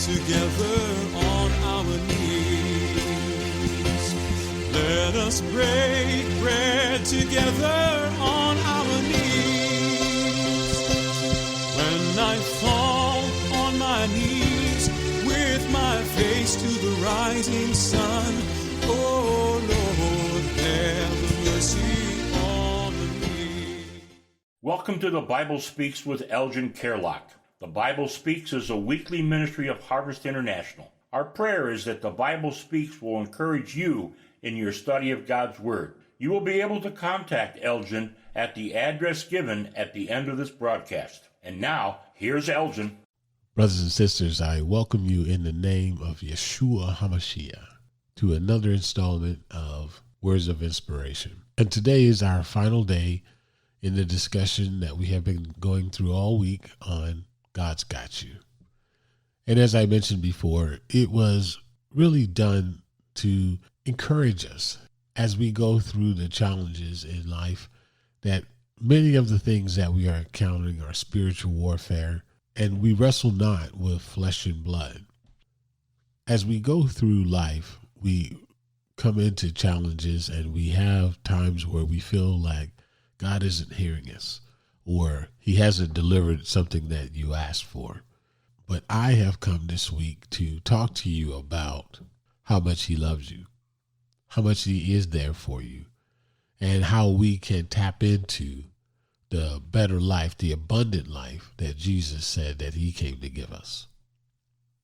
together on our knees. Let us break bread together on our knees. When I fall on my knees with my face to the rising sun, oh Lord, have mercy on me. Welcome to the Bible Speaks with Elgin Kerlock. The Bible Speaks is a weekly ministry of Harvest International. Our prayer is that the Bible Speaks will encourage you in your study of God's Word. You will be able to contact Elgin at the address given at the end of this broadcast. And now, here's Elgin. Brothers and sisters, I welcome you in the name of Yeshua HaMashiach to another installment of Words of Inspiration. And today is our final day in the discussion that we have been going through all week on God's Got You. And as I mentioned before, it was really done to encourage us as we go through the challenges in life, that many of the things that we are encountering are spiritual warfare, and we wrestle not with flesh and blood. As we go through life, we come into challenges and we have times where we feel like God isn't hearing us, or he hasn't delivered something that you asked for. But I have come this week to talk to you about how much he loves you, how much he is there for you, and how we can tap into the better life, the abundant life that Jesus said that he came to give us.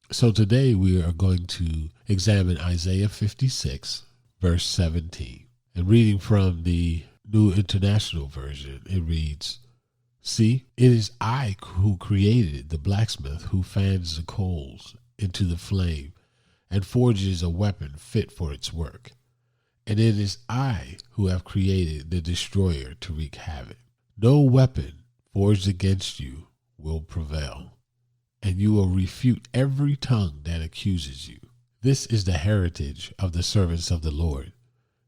So today we are going to examine Isaiah 56, verse 17. And reading from the New International Version, it reads, "See, it is I who created the blacksmith who fans the coals into the flame and forges a weapon fit for its work. And it is I who have created the destroyer to wreak havoc. No weapon forged against you will prevail, and you will refute every tongue that accuses you. This is the heritage of the servants of the Lord,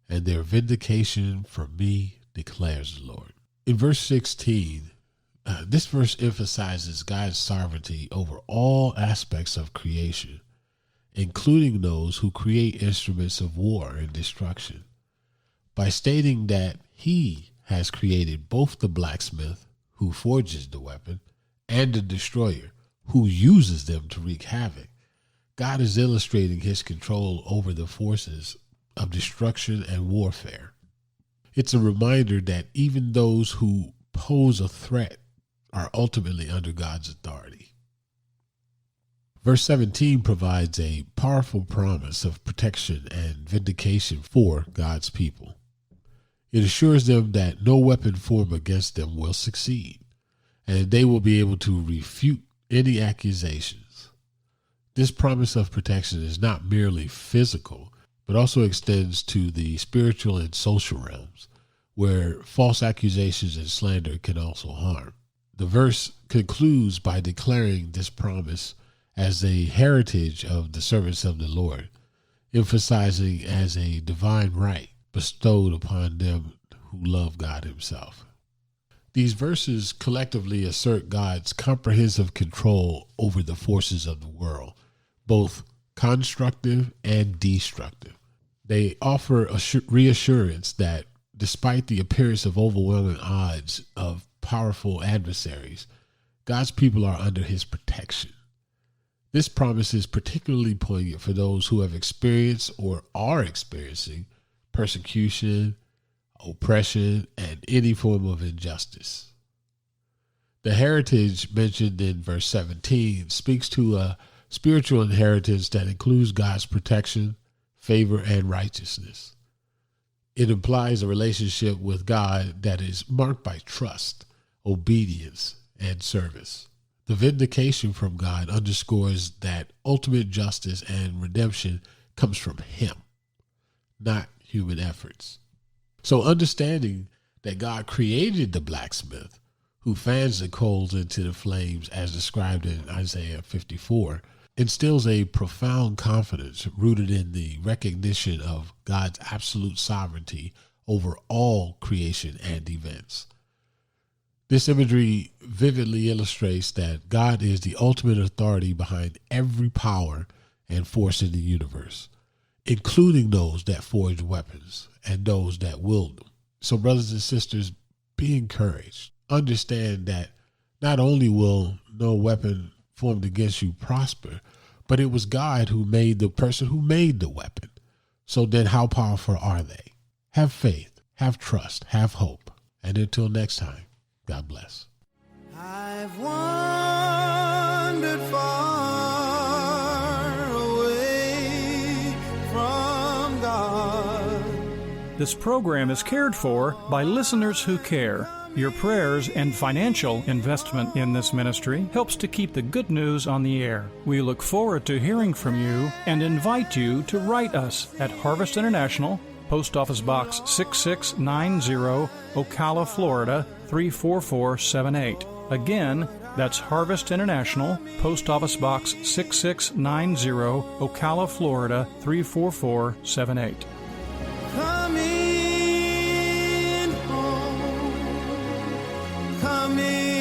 and their vindication from me, declares the Lord." In verse 16, this verse emphasizes God's sovereignty over all aspects of creation, including those who create instruments of war and destruction, by stating that he has created both the blacksmith, who forges the weapon, and the destroyer, who uses them to wreak havoc. God is illustrating his control over the forces of destruction and warfare. It's a reminder that even those who pose a threat are ultimately under God's authority. Verse 17 provides a powerful promise of protection and vindication for God's people. It assures them that no weapon formed against them will succeed, and they will be able to refute any accusations. This promise of protection is not merely physical, but also extends to the spiritual and social realms, where false accusations and slander can also harm. The verse concludes by declaring this promise as a heritage of the servants of the Lord, emphasizing as a divine right bestowed upon them who love God himself. These verses collectively assert God's comprehensive control over the forces of the world, both constructive and destructive. They offer a reassurance that despite the appearance of overwhelming odds of powerful adversaries, God's people are under his protection. This promise is particularly poignant for those who have experienced or are experiencing persecution, oppression, and any form of injustice. The heritage mentioned in verse 17 speaks to a spiritual inheritance that includes God's protection, favor, and righteousness. It implies a relationship with God that is marked by trust, obedience, and service. The vindication from God underscores that ultimate justice and redemption comes from him, not human efforts. So understanding that God created the blacksmith who fans the coals into the flames as described in Isaiah 54 instills a profound confidence rooted in the recognition of God's absolute sovereignty over all creation and events. This imagery vividly illustrates that God is the ultimate authority behind every power and force in the universe, including those that forge weapons and those that wield them. So, brothers and sisters, be encouraged. Understand that not only will no weapon formed against you prosper, but it was God who made the person who made the weapon. So then how powerful are they? Have faith, have trust, have hope. And until next time, God bless. I've wandered far away from God. This program is cared for by listeners who care. Your prayers and financial investment in this ministry helps to keep the good news on the air. We look forward to hearing from you and invite you to write us at Harvest International, Post Office Box 6690, Ocala, Florida 34478. Again, that's Harvest International, Post Office Box 6690, Ocala, Florida 34478. Coming home, coming